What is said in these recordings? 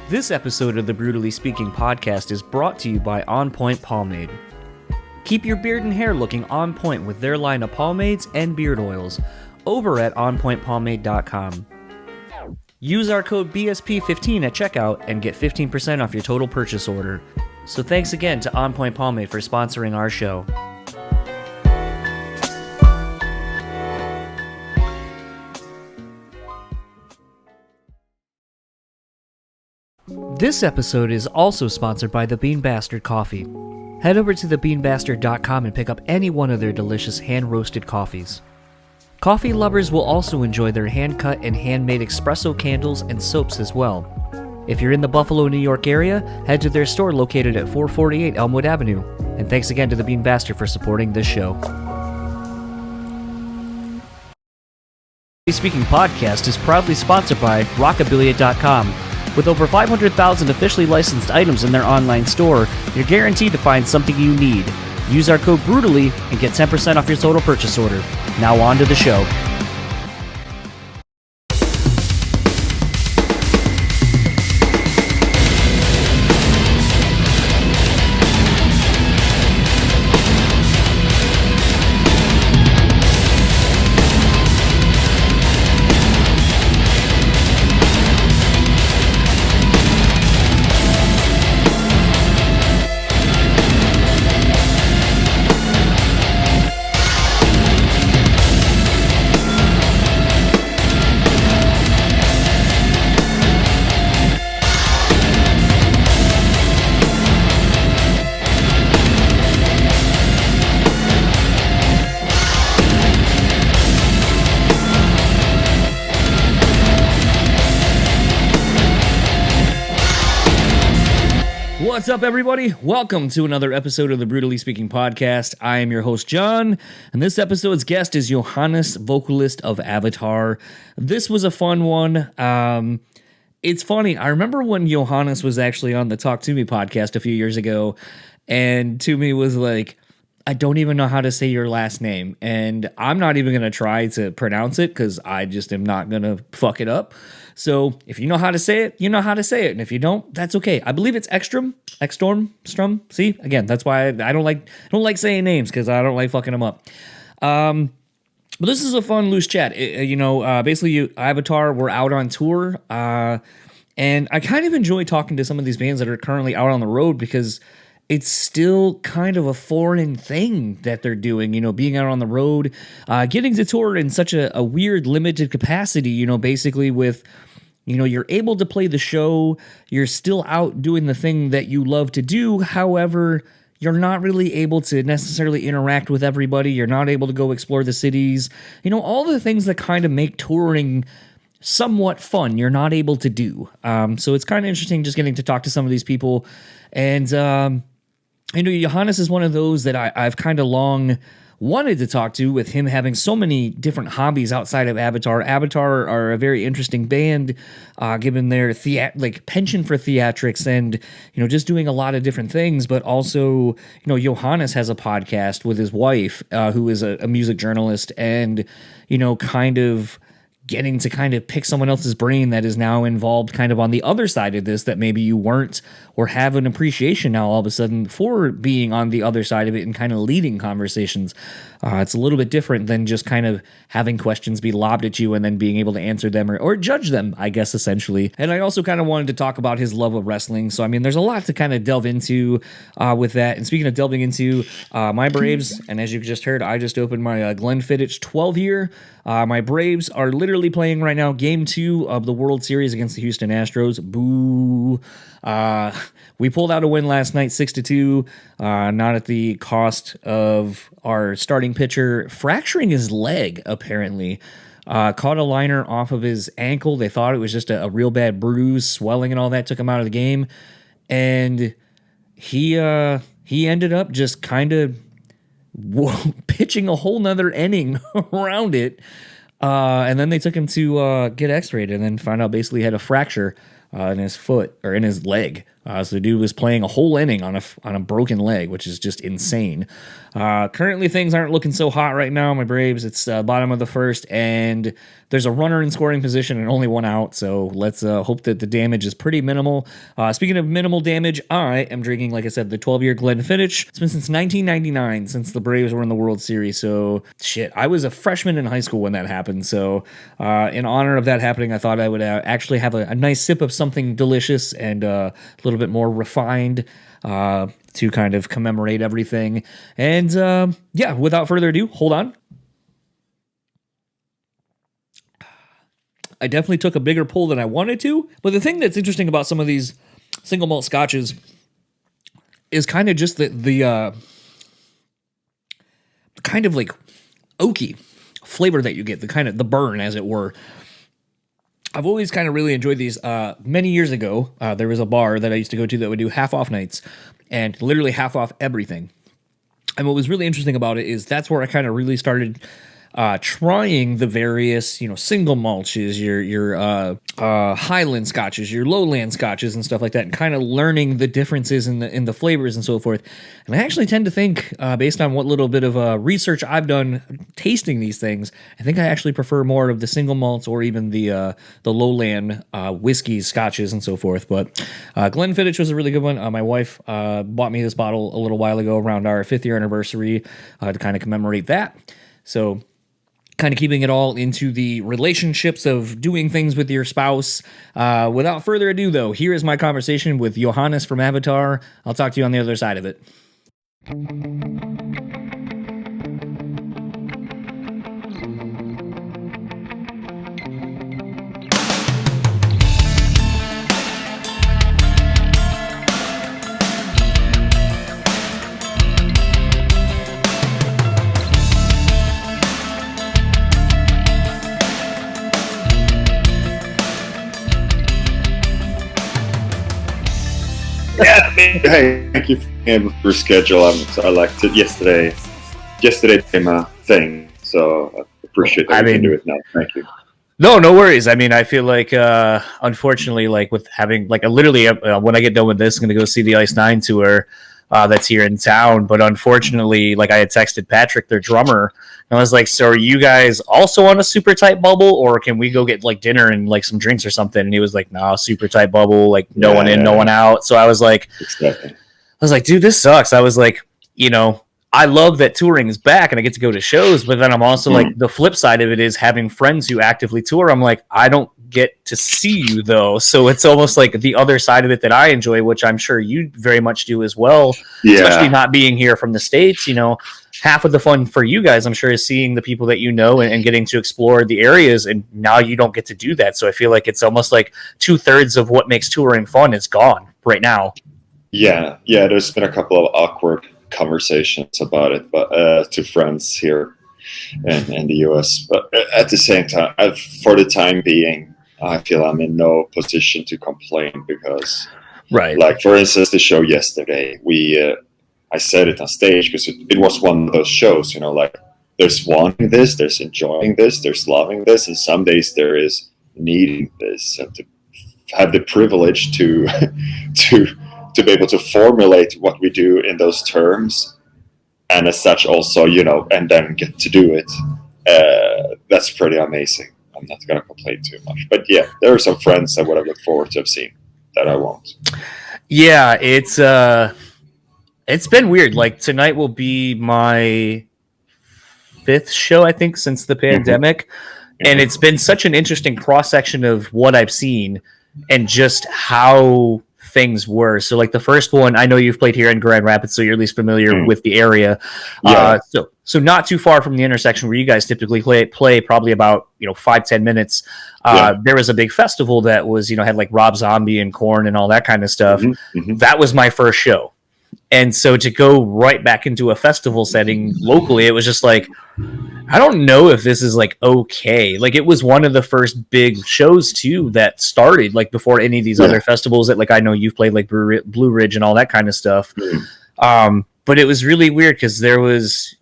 This episode of the Brewtally Speaking podcast is brought to you by On Point Pomade. Keep your beard and hair looking on point with their line of pomades and beard oils over at onpointpomade.com. Use our code BSP15 at checkout and get 15% off your total purchase order. So thanks again to On Point Pomade for sponsoring our show. This episode is also sponsored by the Bean Bastard Coffee. Head over to thebeanbastard.com and pick up any one of their delicious hand-roasted coffees. Coffee lovers will also enjoy their hand-cut and handmade espresso candles and soaps as well. If you're in the Buffalo, New York area, head to their store located at 448 Elmwood Avenue. And thanks again to the Bean Bastard for supporting this show. The Speaking podcast is proudly sponsored by Rockabilia.com. With over 500,000 officially licensed items in their online store, you're guaranteed to find something you need. Use our code BREWtally and get 10% off your total purchase order. Now on to the show. What's up, everybody? Welcome to another episode of the Brewtally Speaking podcast. I am your host, John, and this episode's guest is Johannes, vocalist of Avatar. This was a fun one. It's funny. I remember when Johannes was actually on the Talk To Me podcast a few years ago, and To Me was like, I don't even know how to say your last name, and I'm not even going to try to pronounce it because I just am not going to fuck it up. So if you know how to say it, you know how to say it. And if you don't, that's okay. I believe it's Ekstrom. See, again, that's why I don't like saying names because I don't like fucking them up. But this is a fun, loose chat. Basically, Avatar, we're out on tour. And I kind of enjoy talking to some of these bands that are currently out on the road because it's still kind of a foreign thing that they're doing, being out on the road, getting to tour in such a weird, limited capacity, basically with, you're able to play the show, you're still out doing the thing that you love to do, however, you're not really able to necessarily interact with everybody, you're not able to go explore the cities, all the things that kind of make touring somewhat fun, you're not able to do. So it's kind of interesting just getting to talk to some of these people, and Johannes is one of those that I've kind of long wanted to talk to, with him having so many different hobbies outside of Avatar. Avatar are a very interesting band, given their penchant for theatrics and, just doing a lot of different things. But also, Johannes has a podcast with his wife, who is a music journalist, and, kind of getting to kind of pick someone else's brain that is now involved kind of on the other side of this that maybe you weren't, or have an appreciation now all of a sudden for being on the other side of it and kind of leading conversations. It's a little bit different than just kind of having questions be lobbed at you and then being able to answer them or judge them, I guess, essentially. And I also kind of wanted to talk about his love of wrestling. So, there's a lot to kind of delve into with that. And speaking of delving into my Braves, and as you've just heard, I just opened my Glenfiddich 12-year. My Braves are literally playing right now Game 2 of the World Series against the Houston Astros. Boo. We pulled out a win last night, 6-2, not at the cost of our starting pitcher fracturing his leg, apparently. Caught a liner off of his ankle. They thought it was just a real bad bruise, swelling and all that, took him out of the game. And he ended up just kind of pitching a whole nother inning around it. And then they took him to get x-rayed and then found out basically he had a fracture in his foot, or in his leg. So the dude was playing a whole inning on a broken leg, which is just insane. Currently, things aren't looking so hot right now. My Braves, it's bottom of the first, and there's a runner in scoring position and only one out. So let's hope that the damage is pretty minimal. Speaking of minimal damage, I am drinking, like I said, the 12-year Glenfiddich. It's been since 1999 since the Braves were in the World Series. So shit, I was a freshman in high school when that happened. So in honor of that happening, I thought I would actually have a nice sip of something delicious and a little bit more refined to kind of commemorate everything. And yeah, without further ado, hold on. I definitely took a bigger pull than I wanted to, but the thing that's interesting about some of these single malt scotches is kind of just the kind of like oaky flavor that you get, the kind of the burn, as it were. I've always kind of really enjoyed these. Many years ago, there was a bar that I used to go to that would do half off nights and literally half off everything. And what was really interesting about it is that's where I kind of really started trying the various, single malts, your Highland scotches, your lowland scotches and stuff like that, and kind of learning the differences in the flavors and so forth. And I actually tend to think, based on what little bit of research I've done tasting these things, I think I actually prefer more of the single malts or even the lowland whiskeys, scotches, and so forth. But Glenfiddich was a really good one. My wife bought me this bottle a little while ago around our 5th year anniversary to kind of commemorate that. So kind of keeping it all into the relationships of doing things with your spouse. Without further ado, though, here is my conversation with Johannes from Avatar. I'll talk to you on the other side of it. Yeah, hey, thank you for schedule. I liked it yesterday. Yesterday became a thing, so I appreciate that we can do it now. Thank you. No worries. I mean, I feel like, unfortunately, like with having, like, literally, when I get done with this, I'm going to go see the Ice 9 tour that's here in town. But unfortunately, like, I had texted Patrick, their drummer, and I was like, so are you guys also on a super tight bubble, or can we go get, like, dinner and, like, some drinks or something? And he was like, nah, super tight bubble, like, no one in, no one out. So I was like, dude, this sucks. I was like, I love that touring is back and I get to go to shows, but then I'm also like, the flip side of it is having friends who actively tour. I'm like, I don't get to see you though. So it's almost like the other side of it that I enjoy, which I'm sure you very much do as well. Yeah. Especially not being here from the States, half of the fun for you guys, I'm sure, is seeing the people that and getting to explore the areas. And now you don't get to do that. So I feel like it's almost like 2/3 of what makes touring fun is gone right now. Yeah. There's been a couple of awkward conversations about it, but to friends here in the US. But at the same time, for the time being, I feel I'm in no position to complain because, right? Like, for instance, the show yesterday, I said it on stage because it was one of those shows, like, there's wanting this, there's enjoying this, there's loving this, and some days there is needing this, and to have the privilege to to be able to formulate what we do in those terms, and as such also, and then get to do it. That's pretty amazing. I'm not going to complain too much. But yeah, there are some friends that would have looked forward to have seen that I won't. Yeah, it's been weird. Like, tonight will be my 5th show, I think, since the pandemic. Mm-hmm. And it's been such an interesting cross-section of what I've seen and just how things were. So, like, the first one, I know you've played here in Grand Rapids, so you're at least familiar with the area. Yeah. So not too far from the intersection where you guys typically play probably about 5-10 minutes. There was a big festival that was had like Rob Zombie and Korn and all that kind of stuff. Mm-hmm. That was my first show. And so to go right back into a festival setting locally, it was just like, I don't know if this is like okay. Like, it was one of the first big shows too that started like before any of these other festivals that, like, I know you've played, like Blue Ridge and all that kind of stuff. Mm-hmm. But it was really weird because there was,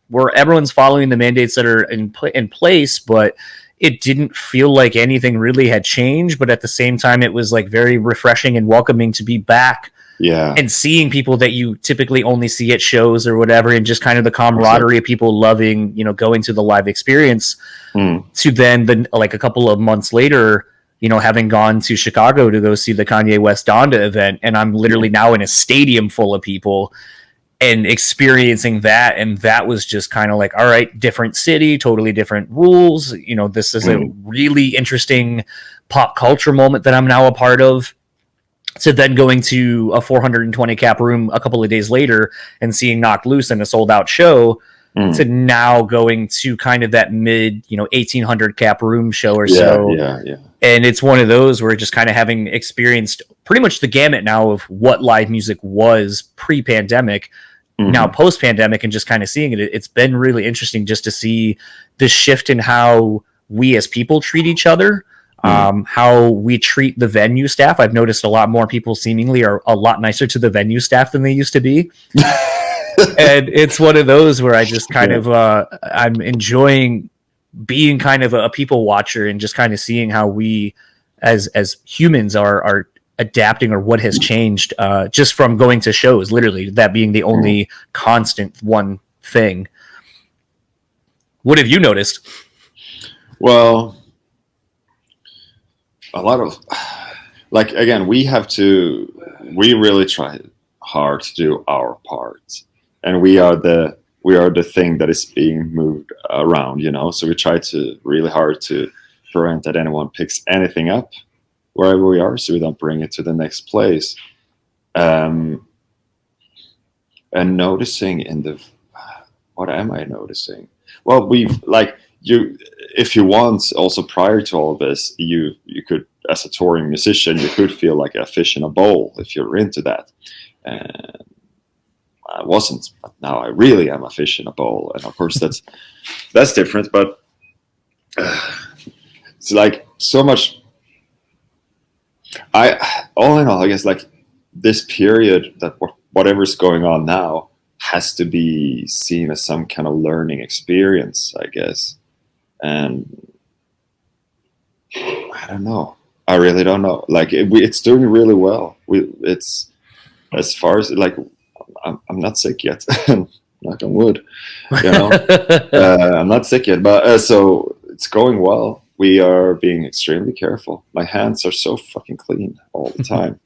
where everyone's following the mandates that are in place, but it didn't feel like anything really had changed, but at the same time, it was like very refreshing and welcoming to be back. Yeah. And seeing people that you typically only see at shows or whatever, and just kind of the camaraderie of people loving, going to the live experience, to then like a couple of months later, having gone to Chicago to go see the Kanye West Donda event, and I'm literally now in a stadium full of people and experiencing that. And that was just kind of like, all right, different city, totally different rules. This is a really interesting pop culture moment that I'm now a part of. So then going to a 420 cap room a couple of days later and seeing Knocked Loose in a sold out show, to now going to kind of that mid, 1800 cap room show or so. Yeah. And it's one of those where just kind of having experienced pretty much the gamut now of what live music was pre-pandemic, now post-pandemic, and just kind of seeing it. It's been really interesting just to see the shift in how we as people treat each other, how we treat the venue staff. I've noticed a lot more people seemingly are a lot nicer to the venue staff than they used to be. And it's one of those where I just kind of, I'm enjoying being kind of a people watcher and just kind of seeing how we as humans are adapting, or what has changed just from going to shows, literally that being the only constant one thing. What have you noticed? Well, a lot of, like, again, we really try hard to do our part, and we are the thing that is being moved around, so we try to really hard to prevent that anyone picks anything up wherever we are, so we don't bring it to the next place. And noticing what am I noticing? Well, if you want, also prior to all of this, you could, as a touring musician, you could feel like a fish in a bowl if you're into that. And I wasn't, but now I really am a fish in a bowl. And of course that's different, but it's like so much. All in all, I guess, like, this period, that whatever's going on now has to be seen as some kind of learning experience, I guess. And I don't know. I really don't know. Like, it's doing really well. It's, as far as, like, I'm not sick yet. Knock on wood. I'm not sick yet, but so it's going well. We are being extremely careful. My hands are so fucking clean all the time.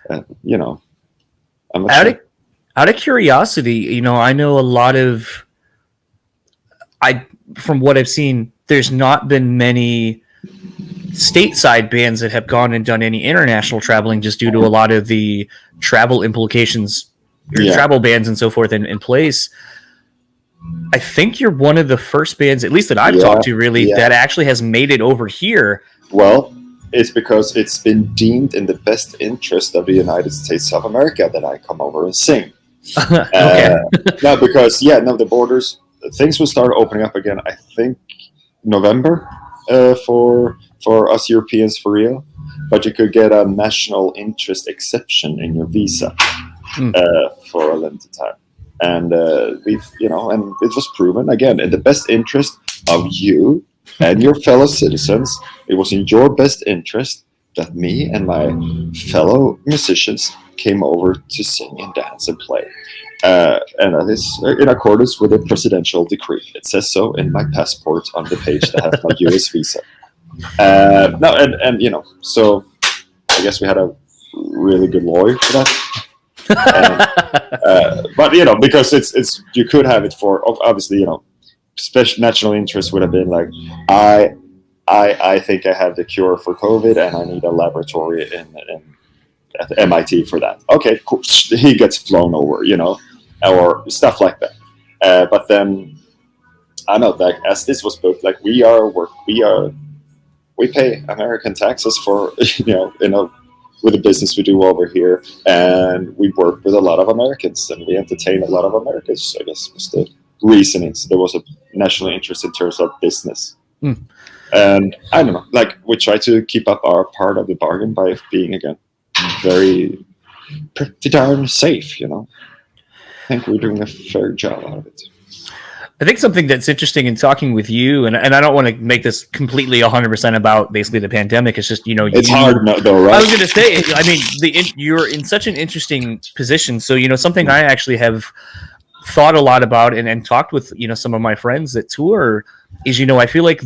I'm out of curiosity, I know a lot of, from what I've seen, there's not been many stateside bands that have gone and done any international traveling, just due to a lot of the travel implications, travel bans and so forth in place. I think you're one of the first bands, at least that I've talked to, really, that actually has made it over here. Well, it's because it's been deemed in the best interest of the United States of America that I come over and sing. No, because the borders, things will start opening up again, I think November, for us Europeans, for real. But you could get a national interest exception in your visa for a limited time. And and it was proven, again, in the best interest of you and your fellow citizens. It was in your best interest that me and my fellow musicians came over to sing and dance and play. And that is in accordance with a presidential decree. It says so in my passport on the page that has my US visa. So I guess we had a really good lawyer for that. But because it's you could have it for, obviously, special national interest would have been like, I think I have the cure for COVID and I need a laboratory at MIT for that. Okay, cool. He gets flown over, or stuff like that. But then I know that as this was booked, like, we pay American taxes for with the business we do over here, and we work with a lot of Americans and we entertain a lot of Americans, I guess, was the reasoning. So there was a national interest in terms of business. And I don't know, like, we try to keep up our part of the bargain by being, again, pretty darn safe, I think we're doing a fair job out of it. I think something that's interesting in talking with you, and I don't want to make this completely 100% about basically the pandemic. It's just, It's hard though, right? I was going to say, I mean, you're in such an interesting position. So, something I actually have thought a lot about and talked with, some of my friends that tour is, I feel like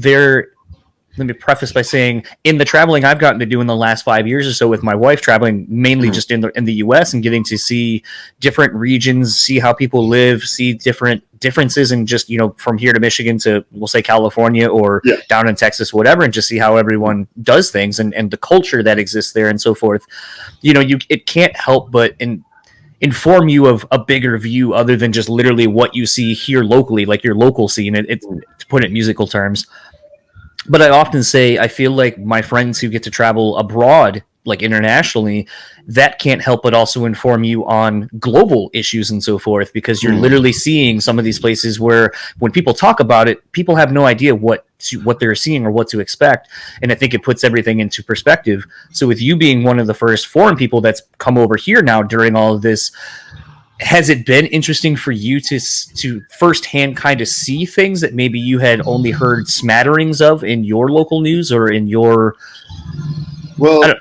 let me preface by saying, in the traveling I've gotten to do in the last 5 years or so with my wife, traveling mainly just in the US and getting to see different regions, see how people live, see differences in just, from here to Michigan to, we'll say, California or down in Texas, whatever, and just see how everyone does things and the culture that exists there and so forth. It can't help but inform you of a bigger view other than just literally what you see here locally, like your local scene, to put it in musical terms. But I often say, I feel like my friends who get to travel abroad, like internationally, that can't help but also inform you on global issues and so forth, because you're literally seeing some of these places where when people talk about it, people have no idea what they're seeing or what to expect. And I think it puts everything into perspective. So with you being one of the first foreign people that's come over here now during all of this, has it been interesting for you to firsthand kind of see things that maybe you had only heard smatterings of in your local news or in your... Well,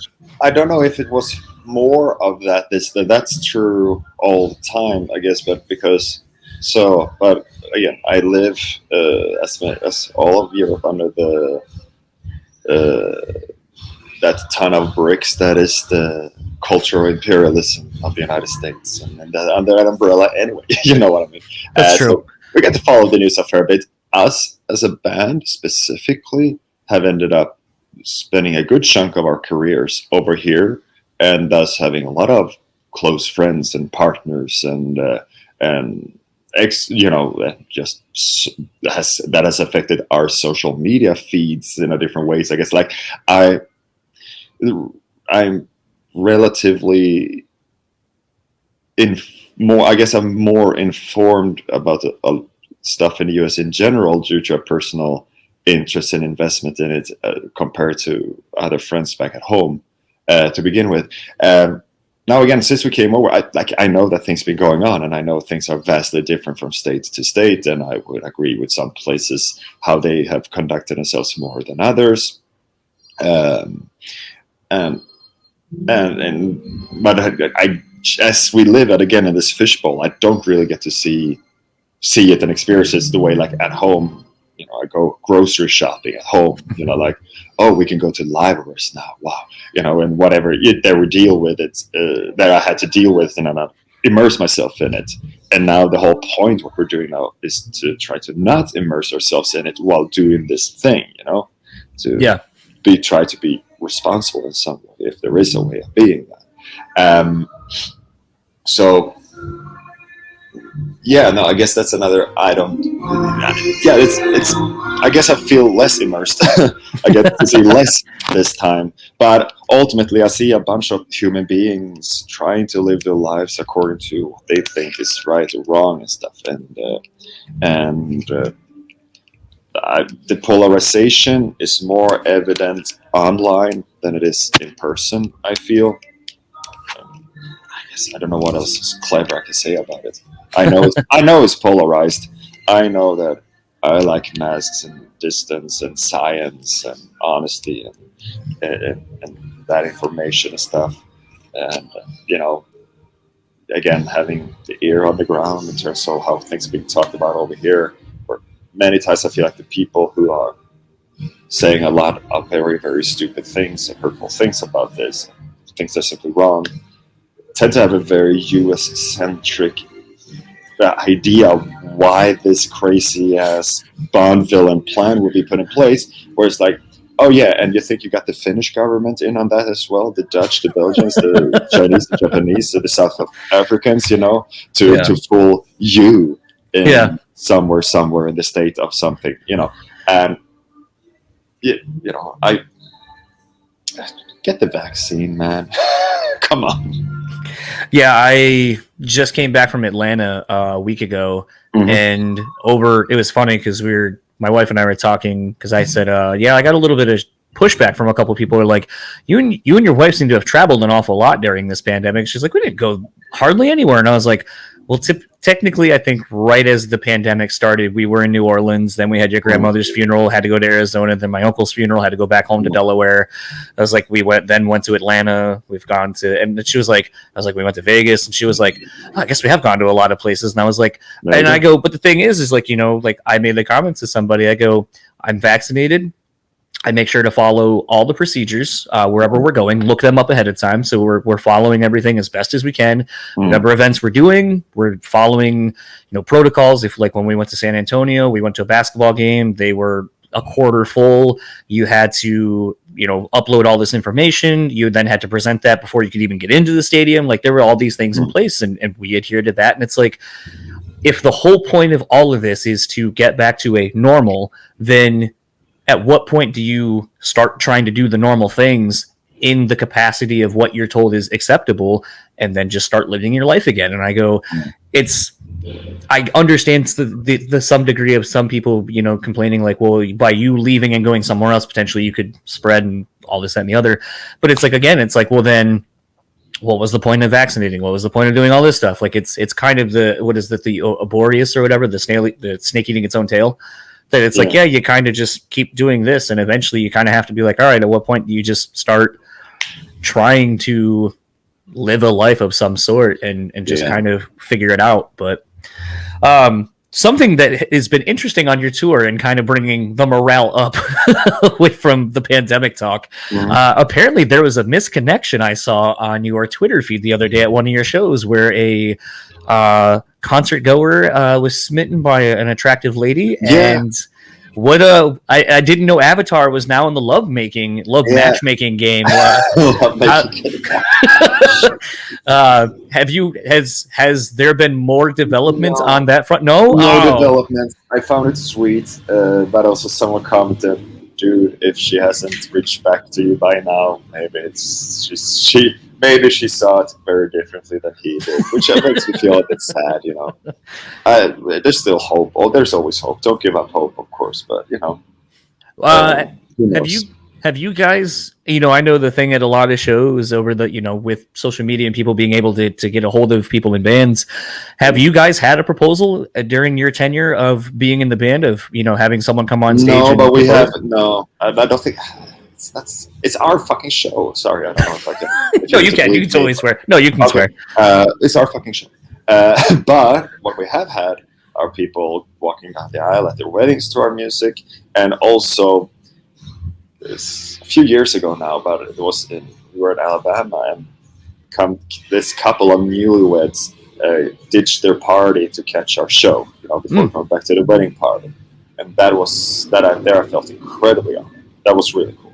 I don't know if it was more of that. That's true all the time, I guess, but but again, I live as all of Europe under that ton of bricks that is the cultural imperialism of the United States, and under that umbrella, anyway, you know what I mean. That's true. So we get to follow the news a fair bit. Us as a band specifically have ended up spending a good chunk of our careers over here, and thus having a lot of close friends and partners and just that has affected our social media feeds in a different ways. I guess, like I'm relatively I'm more informed about stuff in the US in general due to a personal interest and investment in it compared to other friends back at home to begin with. Now again, since we came over, I know that things been going on, and I know things are vastly different from state to state, and I would agree with some places how they have conducted themselves more than others. But as we live again in this fishbowl, I don't really get to see it and experience it the way like at home. I go grocery shopping at home. Like, oh, we can go to libraries now. Wow, and whatever they would deal with it that I had to deal with, and I immerse myself in it. And now the whole point, what we're doing now, is to try to not immerse ourselves in it while doing this thing. Try to be responsible in some way, if there is a way of being that. I guess that's another. It's. I guess I feel less immersed. I get to see less this time, but ultimately, I see a bunch of human beings trying to live their lives according to what they think is right or wrong and stuff, the polarization is more evident online than it is in person, I feel. I don't know what else clever I can say about it. I know it's polarized. I know that I like masks and distance and science and honesty and that information and stuff. And, again, having the ear on the ground in terms of how things are being talked about over here. Many times I feel like the people who are saying a lot of very, very stupid things and hurtful things about this, things are simply wrong, tend to have a very US-centric idea of why this crazy-ass Bond villain plan would be put in place, where it's like, oh yeah, and you think you got the Finnish government in on that as well, the Dutch, the Belgians, the Chinese, the Japanese, the South Africans, to fool you in somewhere in the state of something, and I get the vaccine, man. Come on. Yeah, I just came back from Atlanta a week ago, and it was funny because my wife and I were talking, because I said, I got a little bit of pushback from a couple of people who are like, you and your wife seem to have traveled an awful lot during this pandemic. She's like, we didn't go hardly anywhere. And I was like, Well, technically, I think right as the pandemic started, we were in New Orleans. Then we had your grandmother's funeral, had to go to Arizona. Then my uncle's funeral, had to go back home to Delaware. I was like, we went to Atlanta. We've gone to, and she was like, I was like, we went to Vegas, and she was like, oh, I guess we have gone to a lot of places. And I was like, and I go, but the thing is like, like I made the comments to somebody. I go, I'm vaccinated. I make sure to follow all the procedures wherever we're going, look them up ahead of time. So we're following everything as best as we can. Whatever events we're doing, we're following, protocols. If like when we went to San Antonio, we went to a basketball game, they were a quarter full. You had to, upload all this information. You then had to present that before you could even get into the stadium. Like there were all these things in place and we adhered to that. And it's like, if the whole point of all of this is to get back to a normal, then at what point do you start trying to do the normal things in the capacity of what you're told is acceptable and then just start living your life again? And I go, I understand the some degree of some people, complaining like, well, by you leaving and going somewhere else, potentially you could spread and all this, that, and the other. But it's like, again, it's like, well, then what was the point of vaccinating? What was the point of doing all this stuff? Like it's kind of the Arboreus or whatever, the snake eating its own tail. That it's like, you kind of just keep doing this, and eventually you kind of have to be like, all right, at what point do you just start trying to live a life of some sort and just kind of figure it out? But something that has been interesting on your tour and kind of bringing the morale up away from the pandemic talk, apparently there was a misconnection I saw on your Twitter feed the other day at one of your shows where a concert goer was smitten by an attractive lady, and what I didn't know Avatar was now in the love matchmaking game. Has there been more developments on that front? No developments. I found it sweet, but also someone commented, dude, if she hasn't reached back to you by now, maybe maybe she saw it very differently than he did, which makes me feel a bit sad, There's still hope. Oh, there's always hope. Don't give up hope, of course, but, have you guys, I know the thing at a lot of shows over the, with social media and people being able to get a hold of people in bands, have you guys had a proposal during your tenure of being in the band of, having someone come on stage? No, but we haven't. No, I don't think... It's our fucking show. Sorry, I don't know if I can. No, you can. You can totally swear. No, you can swear. It's our fucking show. But what we have had are people walking down the aisle at their weddings to our music, and also a few years ago now, we were in Alabama, and this couple of newlyweds ditched their party to catch our show, before going back to the wedding party, and I felt incredibly honored. That was really cool.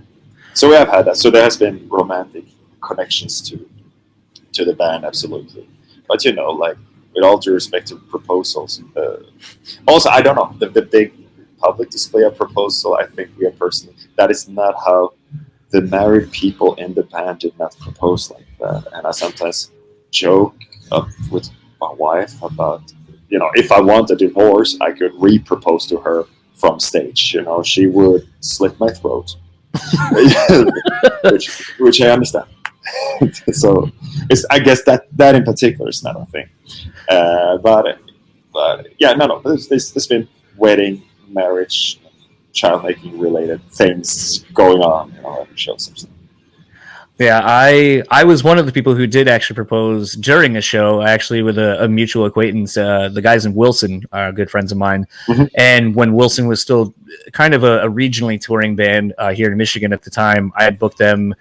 So we have had that. So there has been romantic connections to the band, absolutely. But like with all due respect to proposals, also I don't know the big public display of proposal. I think we are personally that is not how the married people in the band did not propose like that. And I sometimes joke with my wife about if I want a divorce, I could re-propose to her from stage. She would slit my throat. which I understand. So I guess that in particular is not a thing. But yeah, no. There's been wedding, marriage, child making related things going on. Every show something. Yeah, I was one of the people who did actually propose during a show, actually with a mutual acquaintance. The guys in Wilson are good friends of mine. And when Wilson was still kind of a regionally touring band here in Michigan at the time, I had booked them,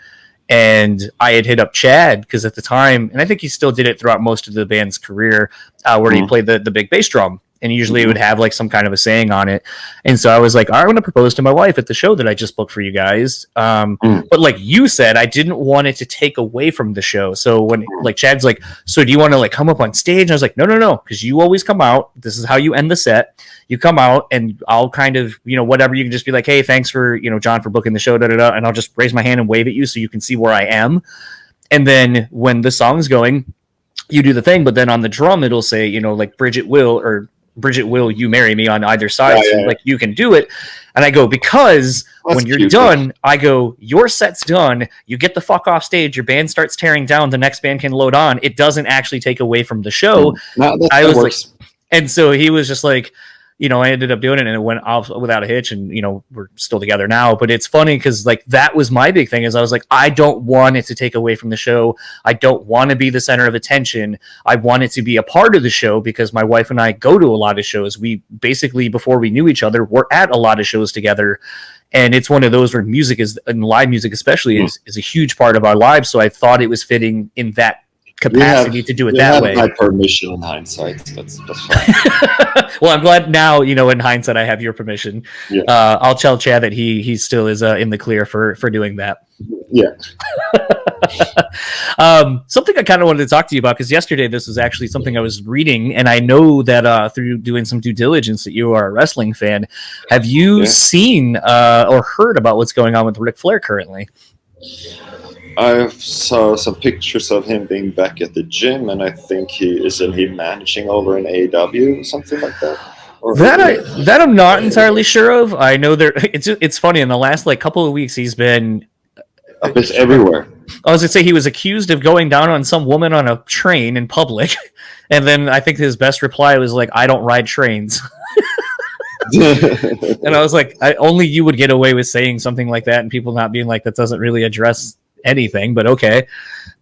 and I had hit up Chad because at the time, and I think he still did it throughout most of the band's career, where he played the big bass drum. And usually it would have like some kind of a saying on it. And so I was like, I want to propose to my wife at the show that I just booked for you guys. But like you said, I didn't want it to take away from the show. So when like Chad's like, so do you want to like come up on stage? And I was like, no. Because you always come out. This is how you end the set. You come out and I'll kind of, whatever. You can just be like, hey, thanks for, John, for booking the show. And I'll just raise my hand and wave at you so you can see where I am. And then when the song's going, you do the thing. But then on the drum, it'll say, like Bridget will, or Bridget, will you marry me on either side? Yeah, So yeah. like, you can do it. And I go, because That's when you're cute, done, I go, your set's done. You get the fuck off stage. Your band starts tearing down. The next band can load on. It doesn't actually take away from the show. No, I that was works. like, and so he was just like, I ended up doing it, and it went off without a hitch, and we're still together now. But it's funny because like that was my big thing, is I was like, I don't want it to take away from the show. I don't want to be the center of attention. I want it to be a part of the show, because my wife and I go to a lot of shows. We basically, before we knew each other, were at a lot of shows together. And it's one of those where music is, and live music especially, is a huge part of our lives. So I thought it was fitting in that capacity to do it that way. My permission in hindsight. That's fine. Well, I'm glad now, in hindsight, I have your permission. Yeah. I'll tell Chad that he still is in the clear for doing that. Yeah. Something I kind of wanted to talk to you about, because yesterday this was actually something I was reading, and I know that through doing some due diligence that you are a wrestling fan. Have you seen or heard about what's going on with Ric Flair currently? I saw some pictures of him being back at the gym, and I think isn't he managing over in AEW or something like that? That I'm not entirely sure of. I know it's funny, in the last couple of weeks he's been it's everywhere. I was gonna say he was accused of going down on some woman on a train in public, and then I think his best reply was like, "I don't ride trains." And I was like, only you would get away with saying something like that, and people not being like, that doesn't really address anything, but okay.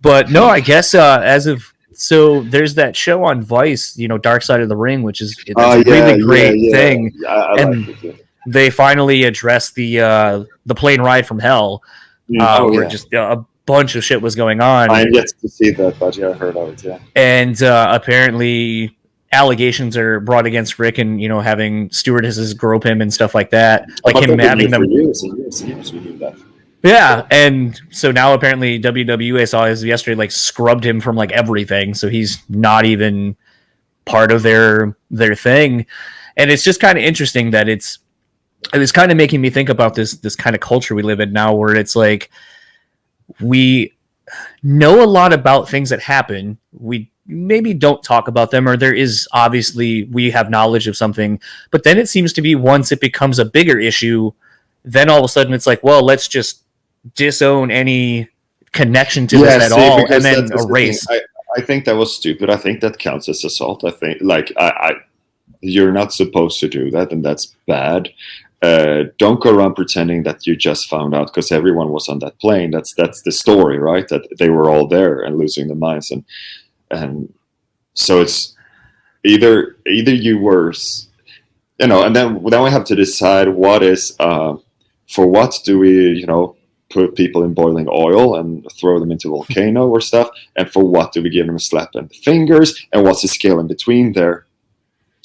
But no, I guess so there's that show on Vice, Dark Side of the Ring, which is a really great thing. I and like it. They finally addressed the plane ride from hell, where just a bunch of shit was going on. I'm yet to see that, but I heard of it. Yeah, and apparently allegations are brought against Rick, and having stewardesses grope him and stuff like that, like him having them. Years, we knew that. Yeah, and so now apparently WWE, saw as yesterday, scrubbed him from everything, so he's not even part of their thing. And it's just kind of interesting that it was kind of making me think about this kind of culture we live in now, where it's like we know a lot about things that happen. We maybe don't talk about them, or there is obviously we have knowledge of something, but then it seems to be once it becomes a bigger issue, then all of a sudden it's like, well, let's just disown any connection to this at all, and then erase. I think that was stupid. I think that counts as assault. I think you're not supposed to do that, and that's bad. Don't go around pretending that you just found out because everyone was on that plane. That's the story, right? That they were all there and losing their minds, and so it's either you were, and then we have to decide what is for what do we, put people in boiling oil and throw them into a volcano or stuff, and for what do we give them a slap in the fingers, and what's the scale in between there?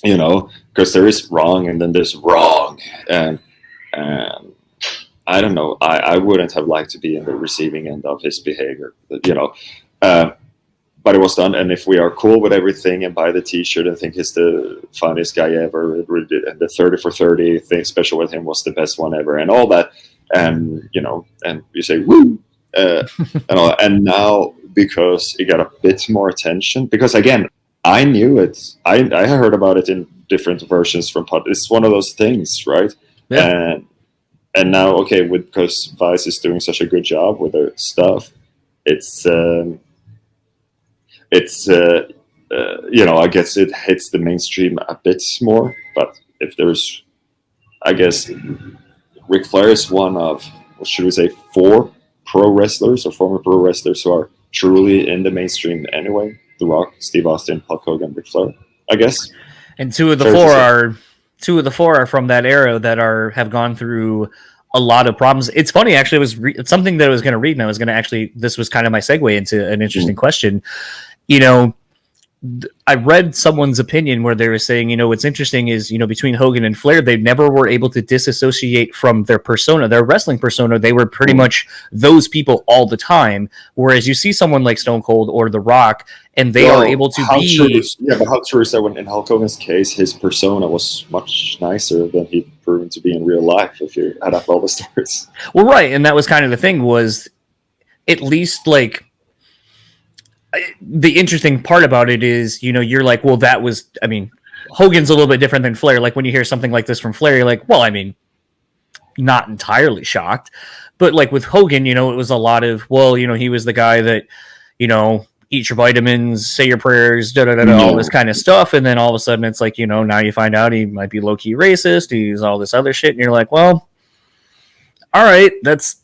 Because there is wrong and then there's wrong, and I don't know. I wouldn't have liked to be in the receiving end of his behavior, but it was done. And if we are cool with everything and buy the T-shirt and think he's the funniest guy ever, and the 30 for 30 thing special with him was the best one ever, and all that, and and you say woo, and now because it got a bit more attention, because again, I knew it. I heard about it in different versions from pod. It's one of those things, right? Yeah. And now, because Vice is doing such a good job with their stuff, it's I guess it hits the mainstream a bit more. But if there's, I guess, Ric Flair is one of, what should we say, 4 pro wrestlers or former pro wrestlers who are truly in the mainstream anyway. The Rock, Steve Austin, Hulk Hogan, Ric Flair, I guess. And two of the four are from that era that have gone through a lot of problems. It's funny, actually. It's something that I was going to read, and I was going to actually. This was kind of my segue into an interesting question. I read someone's opinion where they were saying, what's interesting is, between Hogan and Flair, they never were able to disassociate from their persona, their wrestling persona. They were pretty much those people all the time. Whereas you see someone like Stone Cold or The Rock, and they are able to be. But how true is that? When in Hulk Hogan's case, his persona was much nicer than he'd proven to be in real life. If you add up all the stories. Well, right, and that was kind of the thing. Was at least the interesting part about it is, you're like, well, that was, Hogan's a little bit different than Flair. Like when you hear something like this from Flair, you're like, well, I mean, not entirely shocked. But like with Hogan, it was a lot of, well, he was the guy that, eat your vitamins, say your prayers, all this kind of stuff. And then all of a sudden it's like, now you find out he might be low-key racist. He's all this other shit. And you're like, well, all right, that's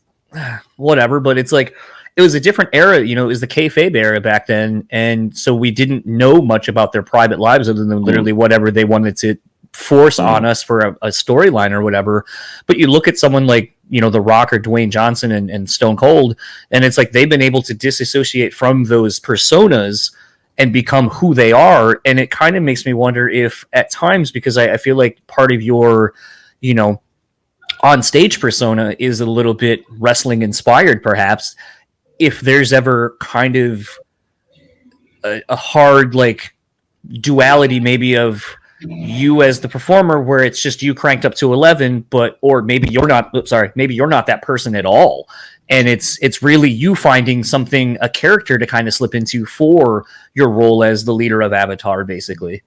whatever. But it's like, it was a different era. It was the kayfabe era back then. And so we didn't know much about their private lives other than literally whatever they wanted to force on us for a storyline or whatever. But you look at someone like, The Rock or Dwayne Johnson and Stone Cold, and it's like they've been able to disassociate from those personas and become who they are. And it kind of makes me wonder if at times, because I feel like part of your, on stage persona is a little bit wrestling inspired, perhaps, if there's ever kind of a hard like duality maybe of you as the performer where it's just you cranked up to 11, or maybe you're not that person at all, and it's really you finding something, a character to kind of slip into for your role as the leader of Avatar, basically.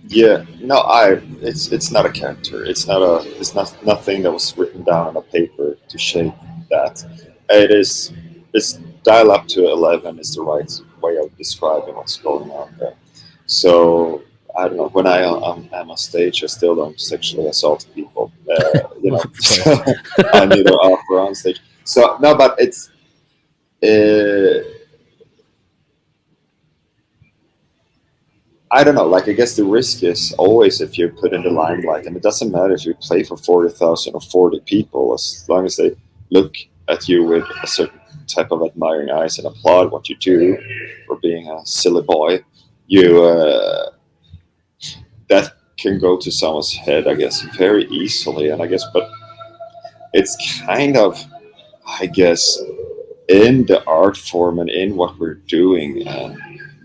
It's not a character. It's nothing that was written down on a paper to shape that. It's dial up to 11 is the right way of describing what's going on there. So I don't know. When I'm on stage, I still don't sexually assault people. So I need to offer on stage. So no, but it's. I don't know. Like I guess the risk is always if you're put in the limelight, and it doesn't matter if you play for 40,000 or 40 people, as long as they look at you with a certain type of admiring eyes and applaud what you do for being a silly boy, that can go to someone's head, I guess, very easily. And I guess, but it's kind of, I guess, in the art form and in what we're doing, and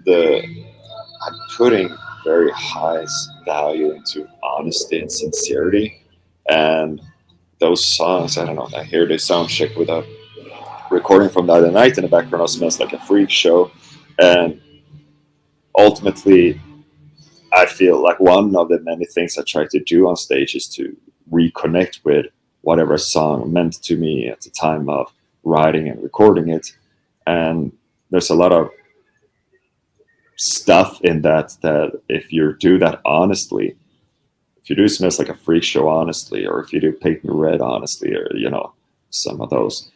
I'm putting very high value into honesty and sincerity. And those songs, I don't know, I hear the sound check with a recording from the other night in the background of Smells Like a Freak Show. And ultimately, I feel like one of the many things I try to do on stage is to reconnect with whatever song meant to me at the time of writing and recording it. And there's a lot of stuff in that if you do that honestly, if you do Smells Like a Freak Show honestly, or if you do Paint Me Red honestly, or some of those,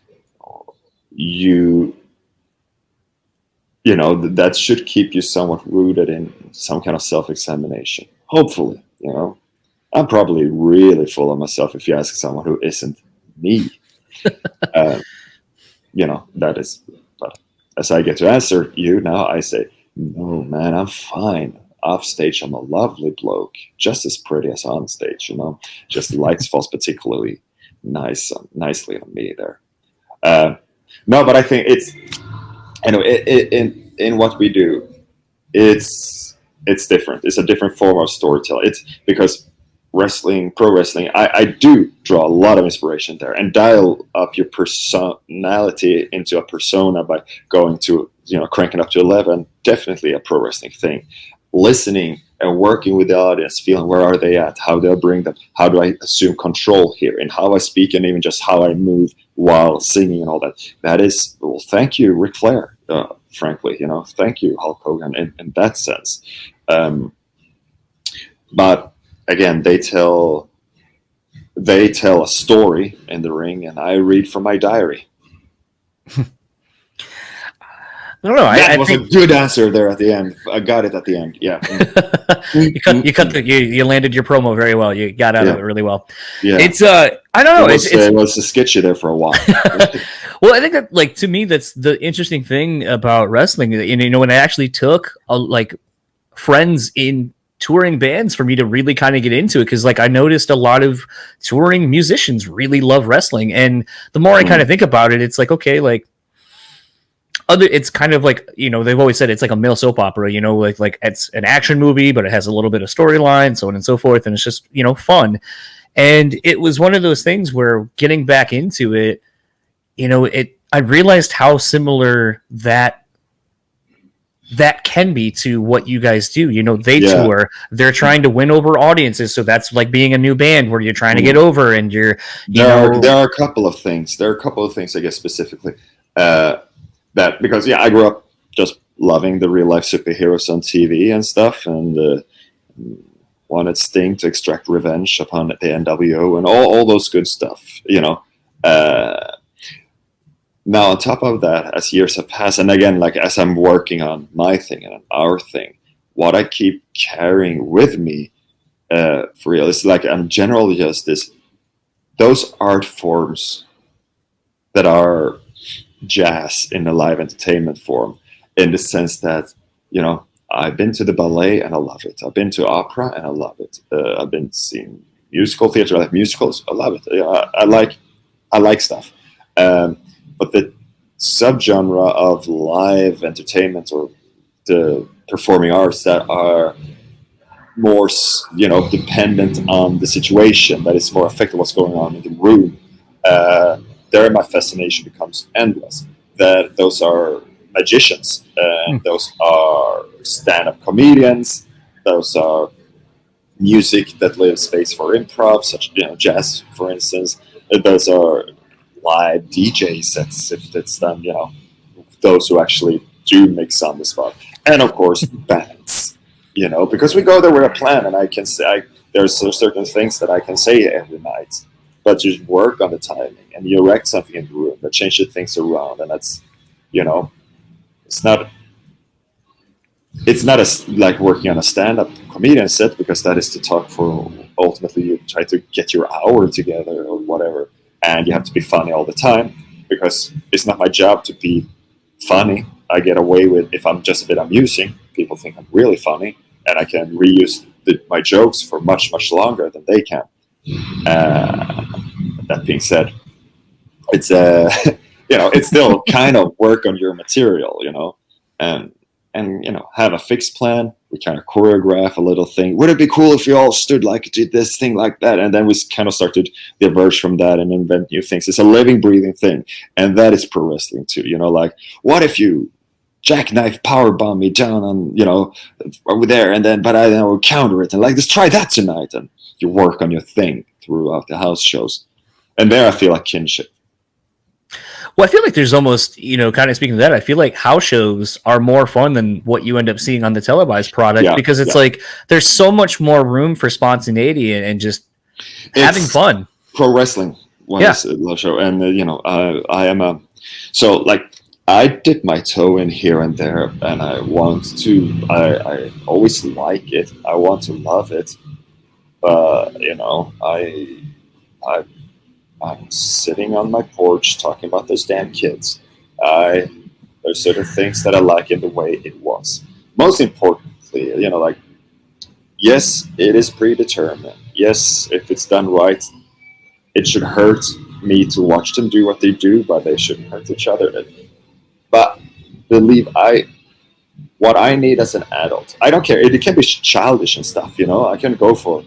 that should keep you somewhat rooted in some kind of self-examination. Hopefully, I'm probably really full of myself if you ask someone who isn't me. That is, but as I get to answer you now, I say, no, man, I'm fine. Off stage, I'm a lovely bloke, just as pretty as on stage, just the lights falls particularly nicely on me there. No, but I think it's, in what we do, it's different. It's a different form of storytelling. It's because pro wrestling, I do draw a lot of inspiration there and dial up your personality into a persona by going to, cranking up to 11, definitely a pro wrestling thing. Listening and working with the audience, feeling where are they at, how do I bring them, how do I assume control here, and how I speak, and even just how I move while singing and all that. That is, well, thank you, Ric Flair, frankly, thank you, Hulk Hogan, in that sense. But again, they tell a story in the ring, and I read from my diary. I don't know. That was a good answer there at the end. I got it at the end. Yeah. You landed your promo very well. You got out of it really well. Yeah. It's I don't know. It was sketchy there for a while. Well, I think that, like, to me, that's the interesting thing about wrestling. When I actually took friends in touring bands for me to really kind of get into it, because I noticed a lot of touring musicians really love wrestling, and the more I kind of think about it, it's like, okay, it's kind of like, they've always said it's like a male soap opera, like it's an action movie, but it has a little bit of storyline, so on and so forth, and it's just, fun. And it was one of those things where getting back into it, I realized how similar that that can be to what you guys do. You know, they Yeah. tour, they're trying to win over audiences. So that's like being a new band where you're trying to get over and you're, you know. There are a couple of things. There are a couple of things, I guess, specifically that because I grew up just loving the real life superheroes on TV and stuff, and wanted Sting to extract revenge upon the NWO and all those good stuff. You know. Now, on top of that, as years have passed, and again, like as I'm working on my thing and our thing, what I keep carrying with me for real is like I'm generally just those art forms that are jazz in a live entertainment form, in the sense that, you know, I've been to the ballet and I love it. I've been to opera and I love it. I've been seeing musical theater, I like musicals, I love it. I like stuff. But the subgenre of live entertainment or the performing arts that are more, you know, dependent on the situation, that is more affected what's going on in the room, there my fascination becomes endless. That those are magicians, those are stand-up comedians, those are music that leaves space for improv, such, you know, jazz, for instance. Those are live DJ sets, if it's done, you know, those who actually do mix on the spot, and of course bands, you know, because we go there with a plan, and I can say there's certain things that I can say every night, but you work on the timing and you erect something in the room that changes things around, and that's, you know, it's not as like working on a stand-up comedian set, because that is to talk for, ultimately you try to get your hour together or whatever, and you have to be funny all the time, because it's not my job to be funny. I get away with, if I'm just a bit amusing, people think I'm really funny, and I can reuse my jokes for much longer than they can. That being said, it's you know, it's still kind of work on your material, you know, and you know, have a fixed plan. We kind of choreograph a little thing. Would it be cool if we all stood like, did this thing like that? And then we kind of started diverge from that and invent new things. It's a living, breathing thing, and that is pro wrestling too. You know, like, what if you jackknife powerbomb me down on, you know, over there, and then but I then will counter it, and like, let's try that tonight, and you work on your thing throughout the house shows, and there I feel like kinship. Well, I feel like there's almost, you know, kind of speaking of that, I feel like house shows are more fun than what you end up seeing on the televised product, because it's like there's so much more room for spontaneity and just having fun. Pro wrestling was a love show, and you know, I am a so like I dip my toe in here and there, and I want to. I always like it. I want to love it, but you know, I'm sitting on my porch talking about those damn kids. There's certain things that I like in the way it was. Most importantly, you know, like, yes, it is predetermined. Yes, if it's done right, it should hurt me to watch them do what they do, but they shouldn't hurt each other. But believe what I need as an adult, I don't care. It can be childish and stuff, you know. I can go for,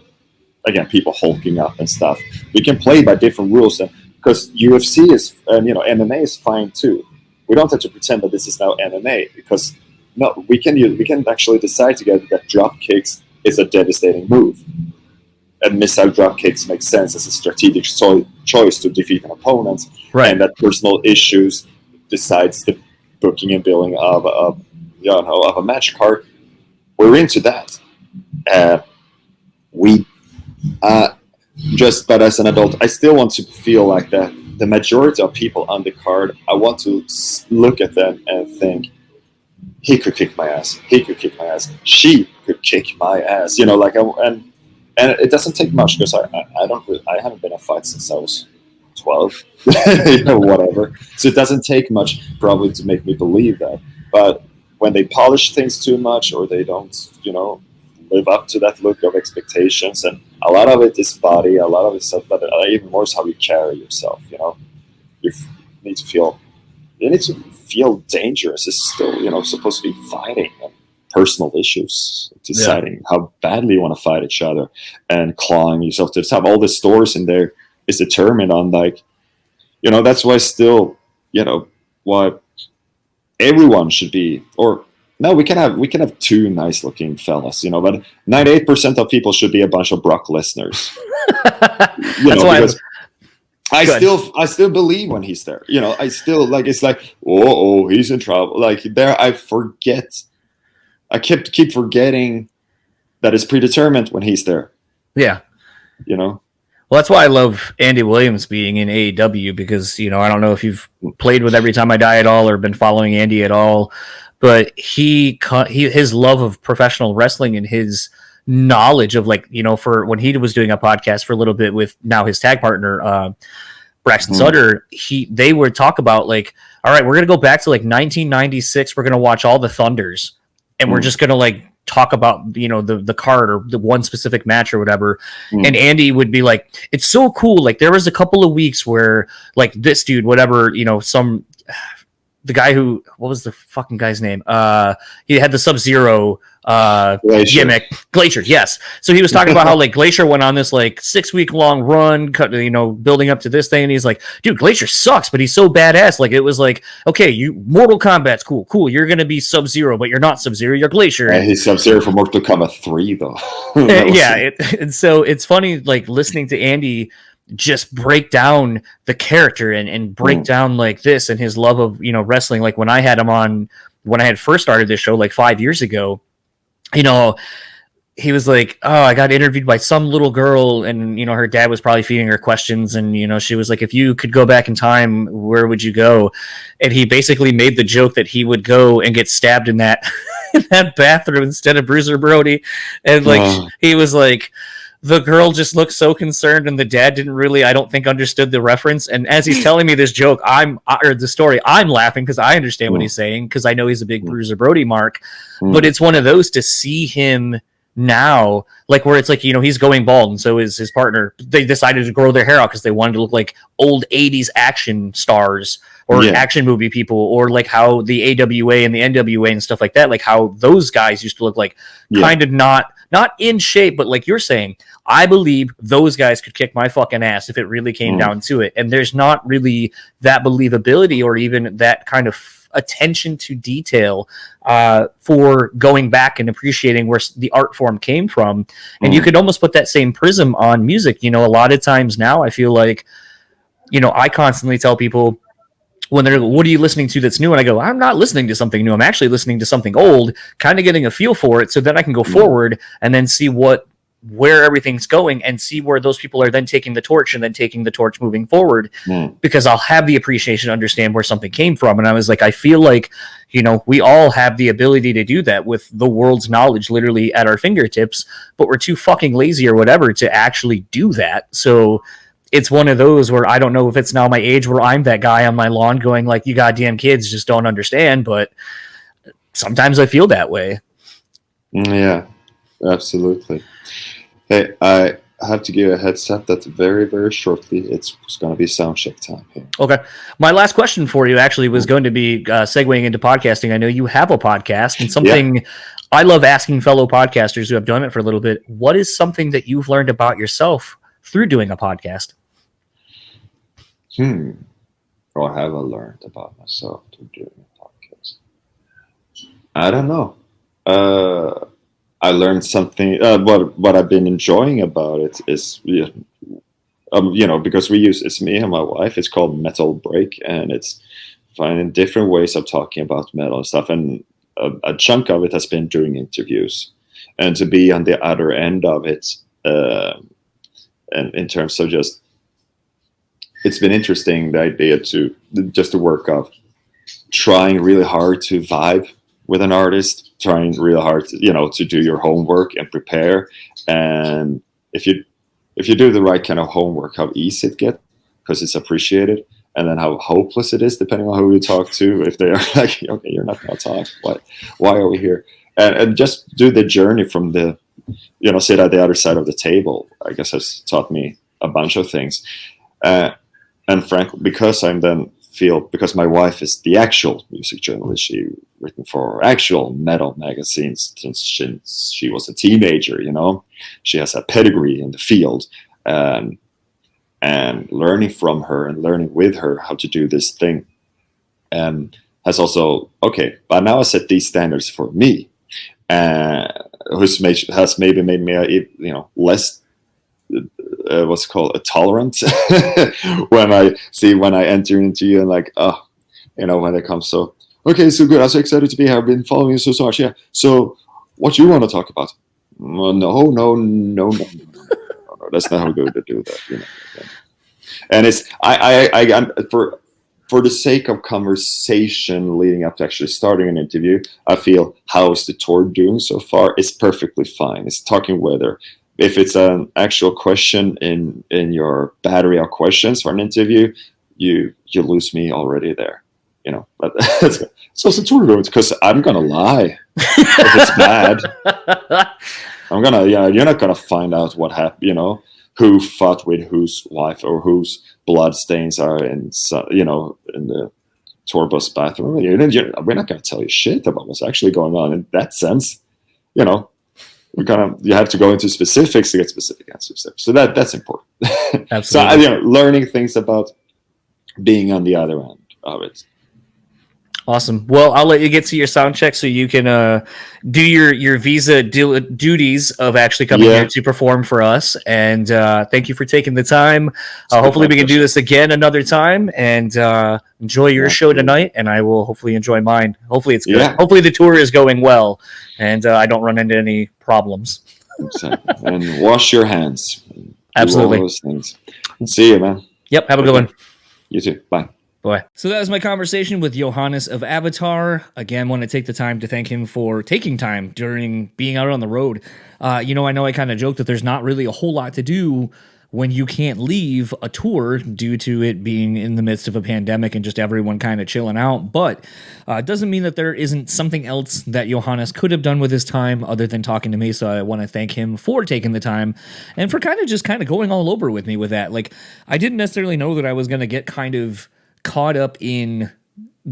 again, people hulking up and stuff. We can play by different rules, and because UFC is, and you know, MMA is fine too. We don't have to pretend that this is now MMA, because no, we can actually decide together that drop kicks is a devastating move, and missile drop kicks make sense as a strategic choice to defeat an opponent, right? And that personal issues decides the booking and billing of a match card. We're into that. But as an adult, I still want to feel like that the majority of people on the card, I want to look at them and think, he could kick my ass. He could kick my ass. She could kick my ass. You know, like, and it doesn't take much, because I haven't been in a fight since I was 12, you know, whatever. So it doesn't take much probably to make me believe that. But when they polish things too much, or they don't, you know, live up to that look of expectations, and a lot of it is body, a lot of it is stuff, but even more is how you carry yourself. You know, you need to feel dangerous. It's still, you know, supposed to be fighting and personal issues, deciding how badly you want to fight each other, and clawing yourself to the top. All the stories in there is determined on, like, you know, that's why still, you know, why everyone should be, or no, we can have two nice looking fellas, you know, but 98% of people should be a bunch of Brock listeners. That's why because I still believe when he's there. You know, I still like, it's like, he's in trouble. Like there, I keep forgetting that it's predetermined when he's there. Yeah. You know? Well, that's why I love Andy Williams being in AEW, because, you know, I don't know if you've played with Every Time I Die at all or been following Andy at all, but his love of professional wrestling and his knowledge of, like, you know, for when he was doing a podcast for a little bit with now his tag partner, Braxton Sutter, they would talk about, like, all right, we're going to go back to like 1996. We're going to watch all the Thunders and we're just going to like talk about, you know, the card or the one specific match or whatever. And Andy would be like, it's so cool. Like there was a couple of weeks where like this dude, whatever, you know, the guy who, what was the fucking guy's name? He had the Sub-Zero gimmick. Glacier, yes. So he was talking about how like Glacier went on this like 6-week long run, you know, building up to this thing. And he's like, dude, Glacier sucks, but he's so badass. Like it was like, okay, Mortal Kombat's cool. You're going to be Sub-Zero, but you're not Sub-Zero, you're Glacier. And he's Sub-Zero for Mortal Kombat 3 though. And so it's funny, like listening to Andy just break down the character and break down like this and his love of, you know, wrestling. Like when I had him on, when I had first started this show like 5 years ago, you know, he was like, oh, I got interviewed by some little girl and, you know, her dad was probably feeding her questions. And, you know, she was like, if you could go back in time, where would you go? And he basically made the joke that he would go and get stabbed in that, in that bathroom instead of Bruiser Brody. And like, he was like, the girl just looked so concerned and the dad didn't really, I don't think, understood the reference. And as he's telling me this joke, or the story, I'm laughing because I understand what he's saying, because I know he's a big Bruiser Brody mark. But it's one of those to see him now, like where it's like, you know, he's going bald and so is his partner. They decided to grow their hair out because they wanted to look like old 80s action stars or action movie people, or like how the AWA and the NWA and stuff like that, like how those guys used to look like, kind of not in shape, but like you're saying, I believe those guys could kick my fucking ass if it really came down to it. And there's not really that believability or even that kind of attention to detail for going back and appreciating where the art form came from. And you could almost put that same prism on music. You know, a lot of times now I feel like, you know, I constantly tell people when they're, what are you listening to that's new? And I go, I'm not listening to something new. I'm actually listening to something old, kind of getting a feel for it so that I can go forward and then see where everything's going and see where those people are then taking the torch and then taking the torch moving forward, because I'll have the appreciation to understand where something came from. And I was like, I feel like, you know, we all have the ability to do that with the world's knowledge literally at our fingertips, but we're too fucking lazy or whatever to actually do that. So it's one of those where I don't know if it's now my age where I'm that guy on my lawn going like, you goddamn kids just don't understand, but sometimes I feel that way. Yeah, absolutely. Hey, I have to give a heads up that very, very shortly it's going to be sound check time here. Okay. My last question for you actually was going to be segueing into podcasting. I know you have a podcast, and something I love asking fellow podcasters who have done it for a little bit. What is something that you've learned about yourself through doing a podcast? What have I learned about myself through doing a podcast? I don't know. I learned something. What I've been enjoying about it is, you know, because it's me and my wife. It's called Metal Break, and it's finding different ways of talking about metal and stuff. And a chunk of it has been doing interviews, and to be on the other end of it, and in terms of just, it's been interesting, the idea to work of trying really hard to vibe with an artist, trying really hard to, you know, to do your homework and prepare. And if you do the right kind of homework, how easy it gets, because it's appreciated, and then how hopeless it is depending on who you talk to. If they are like, okay, you're not going to talk, why are we here? And just do the journey from the, you know, sit at the other side of the table, I guess has taught me a bunch of things. And frankly, because because my wife is the actual music journalist, she written for actual metal magazines since she was a teenager, you know, she has a pedigree in the field, and learning from her and learning with her how to do this thing, has also, okay, but now I set these standards for me, has maybe made me less what's called a tolerant when I enter into you and like, when it comes, so okay, so good, I'm so excited to be here, I've been following you so much, yeah, so what you want to talk about? No, that's not how we're going to do that, and it's I'm for the sake of conversation leading up to actually starting an interview, I feel, how's the tour doing so far? It's perfectly fine. It's talking weather. If it's an actual question in your battery of questions for an interview, you lose me already there. But so it's a tour going, because I'm gonna lie if it's bad. I'm gonna, you're not gonna find out what happened, who fought with whose wife or whose blood stains are in the tour bus bathroom. We're not gonna tell you shit about what's actually going on in that sense. You have to go into specifics to get specific answers there. So that's important. Absolutely. So learning things about being on the other end of it. Awesome. Well, I'll let you get to your sound check so you can do your visa duties of actually coming here to perform for us. And thank you for taking the time. Hopefully we can do this again another time, and enjoy your show tonight. And I will hopefully enjoy mine. Hopefully it's good. Hopefully the tour is going well, and I don't run into any problems. Exactly. And wash your hands. Absolutely. Do all those things. See you, man. Yep. Have a good one. You too. Bye. Boy. So that was my conversation with Johannes of Avatar. Again, want to take the time to thank him for taking time during being out on the road. I know I kind of joked that there's not really a whole lot to do when you can't leave a tour due to it being in the midst of a pandemic and just everyone kind of chilling out. But it doesn't mean that there isn't something else that Johannes could have done with his time other than talking to me. So I want to thank him for taking the time and for kind of going all over with me with that. Like, I didn't necessarily know that I was going to get kind of caught up in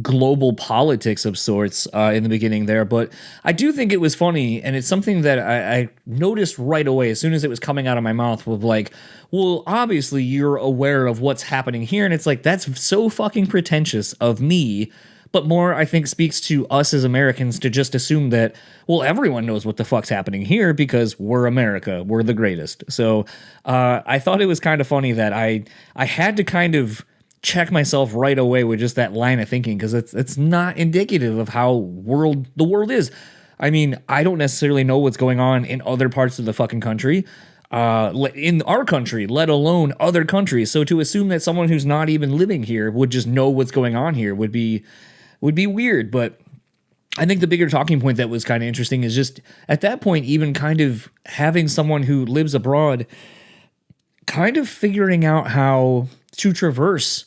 global politics of sorts in the beginning there, but I do think it was funny, and it's something that I noticed right away as soon as it was coming out of my mouth, with like, well, obviously you're aware of what's happening here, and it's like, that's so fucking pretentious of me, but more, I think, speaks to us as Americans to just assume that, well, everyone knows what the fuck's happening here because we're America, we're the greatest. So I thought it was kind of funny that I had to kind of check myself right away with just that line of thinking, because it's not indicative of how the world is. I mean, I don't necessarily know what's going on in other parts of the fucking country, in our country, let alone other countries. So to assume that someone who's not even living here would just know what's going on here would be weird. But I think the bigger talking point that was kind of interesting is just at that point, even kind of having someone who lives abroad kind of figuring out how to traverse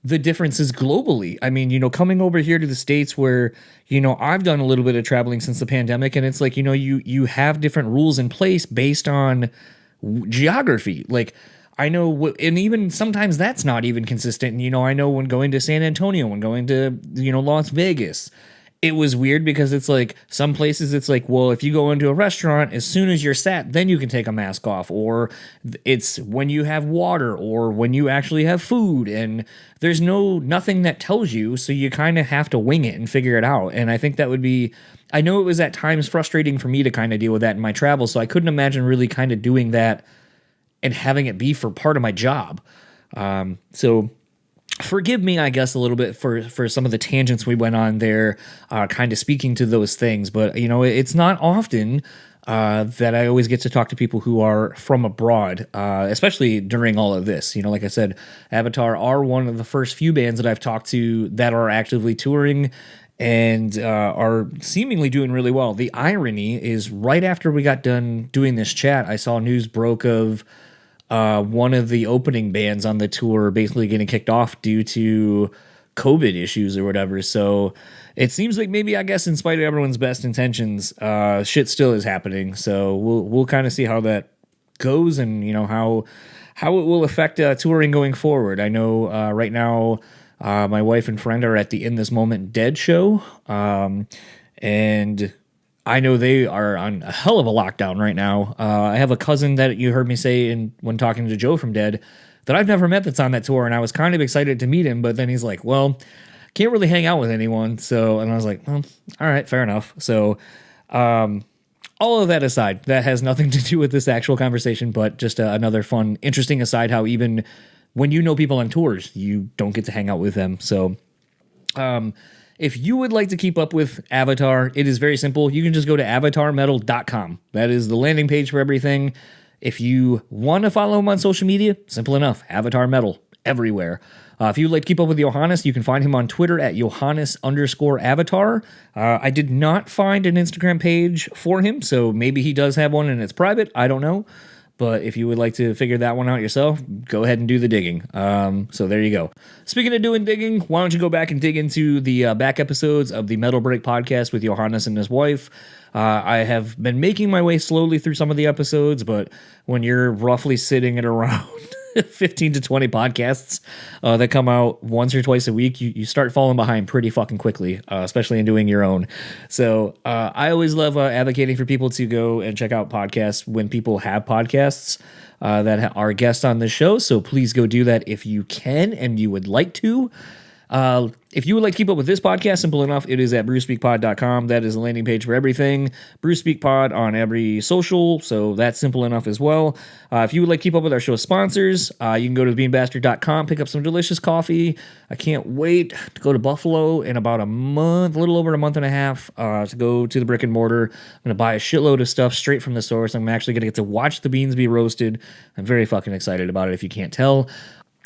the differences globally. I mean, coming over here to the States where, I've done a little bit of traveling since the pandemic, and it's like, you have different rules in place based on geography. Like, I know, and even sometimes that's not even consistent. I know when going to San Antonio, when going to, Las Vegas, it was weird because it's like some places it's like, well, if you go into a restaurant, as soon as you're sat, then you can take a mask off, or it's when you have water or when you actually have food, and there's nothing that tells you, so you kind of have to wing it and figure it out. And I think that would be, I know it was at times frustrating for me to kind of deal with that in my travels, so I couldn't imagine really kind of doing that and having it be for part of my job. So forgive me, I guess, a little bit for some of the tangents we went on there, kind of speaking to those things. But, it's not often that I always get to talk to people who are from abroad, especially during all of this. Like I said, Avatar are one of the first few bands that I've talked to that are actively touring and are seemingly doing really well. The irony is, right after we got done doing this chat, I saw news broke of one of the opening bands on the tour basically getting kicked off due to COVID issues or whatever. So it seems like maybe, I guess, in spite of everyone's best intentions, shit still is happening. So we'll kind of see how that goes, and how it will affect touring going forward. I know right now my wife and friend are at the In This Moment Dead show, and I know they are on a hell of a lockdown right now. I have a cousin that you heard me say when talking to Joe from Dead that I've never met that's on that tour, and I was kind of excited to meet him, but then he's like, well, can't really hang out with anyone. So, and I was like, well, all right, fair enough. So, all of that aside, that has nothing to do with this actual conversation, but just another fun, interesting aside how even when you know people on tours, you don't get to hang out with them. So, if you would like to keep up with Avatar, it is very simple. You can just go to avatarmetal.com. That is the landing page for everything. If you want to follow him on social media, simple enough. Avatar Metal everywhere. If you would like to keep up with Johannes, you can find him on Twitter at Johannes_Avatar. I did not find an Instagram page for him, so maybe he does have one and it's private. I don't know. But if you would like to figure that one out yourself, go ahead and do the digging. So there you go. Speaking of doing digging, why don't you go back and dig into the back episodes of the Metal Break podcast with Johannes and his wife. I have been making my way slowly through some of the episodes, but when you're roughly sitting at around 15 to 20 podcasts that come out once or twice a week, you start falling behind pretty fucking quickly, especially in doing your own. So I always love advocating for people to go and check out podcasts when people have podcasts that are guests on the show. So please go do that if you can and you would like to. If you would like to keep up with this podcast, simple enough, it is at brewspeakpod.com. That is the landing page for everything. BrewSpeakPod on every social, so that's simple enough as well. If you would like to keep up with our show sponsors, you can go to thebeanbastard.com, pick up some delicious coffee. I can't wait to go to Buffalo in about a month, a little over a month and a half, to go to the brick and mortar. I'm going to buy a shitload of stuff straight from the source. I'm actually going to get to watch the beans be roasted. I'm very fucking excited about it if you can't tell.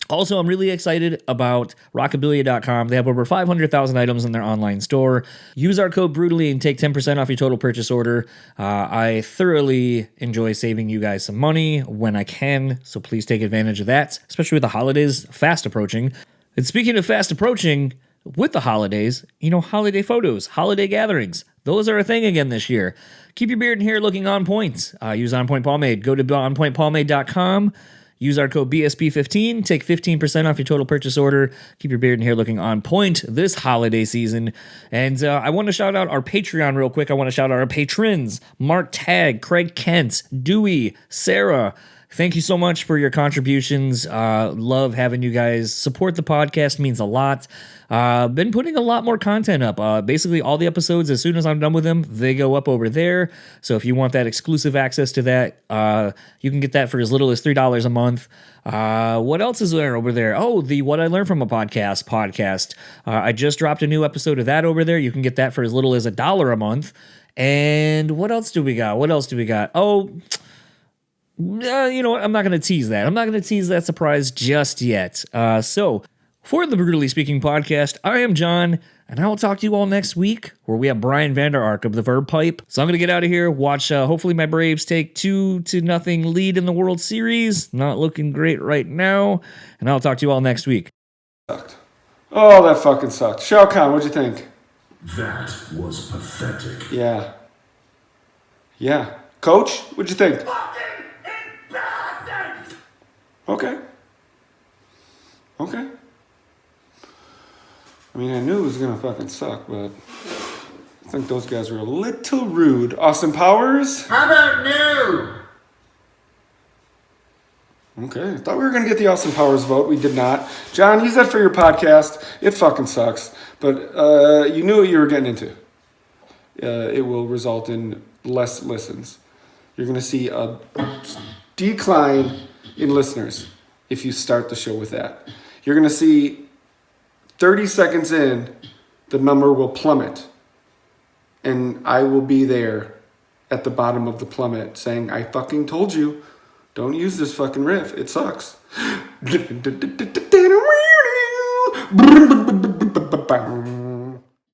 Also, I'm really excited about rockabilia.com. They have over 500,000 items in their online store. Use our code BREWtally and take 10% off your total purchase order. I thoroughly enjoy saving you guys some money when I can, so please take advantage of that, especially with the holidays fast approaching. And speaking of fast approaching, with the holidays, holiday photos, holiday gatherings, those are a thing again this year. Keep your beard and hair looking on point. Use On Point Pomade. Go to onpointpomade.com. Use our code BSP15, take 15% off your total purchase order. Keep your beard and hair looking on point this holiday season. And I want to shout out our Patreon real quick. I want to shout out our patrons, Mark Tagg, Craig Kent, Dewey, Sarah. Thank you so much for your contributions. Love having you guys support the podcast. Means a lot. Been putting a lot more content up. Basically, all the episodes, as soon as I'm done with them, they go up over there. So if you want that exclusive access to that, you can get that for as little as $3 a month. What else is there over there? Oh, the What I Learned From a podcast. I just dropped a new episode of that over there. You can get that for as little as $1 a month. And what else do we got? Oh, you know what? I'm not going to tease that. I'm not going to tease that surprise just yet. So, for the Brewtally Speaking podcast, I am John, and I will talk to you all next week, where we have Brian Vander Ark of the Verb Pipe. So I'm going to get out of here, watch hopefully my Braves take 2-0 lead in the World Series. Not looking great right now, and I'll talk to you all next week. Sucked. Oh, that fucking sucked. Shao Kahn, what'd you think? That was pathetic. Yeah. Coach, what'd you think? Okay. I mean, I knew it was going to fucking suck, but I think those guys were a little rude. Austin Powers? How about new? Okay, I thought we were going to get the Austin Powers vote. We did not. John, use that for your podcast. It fucking sucks. But you knew what you were getting into. It will result in less listens. You're going to see a decline in listeners if you start the show with that. You're going to see 30 seconds in, the number will plummet. And I will be there at the bottom of the plummet saying, I fucking told you, don't use this fucking riff. It sucks.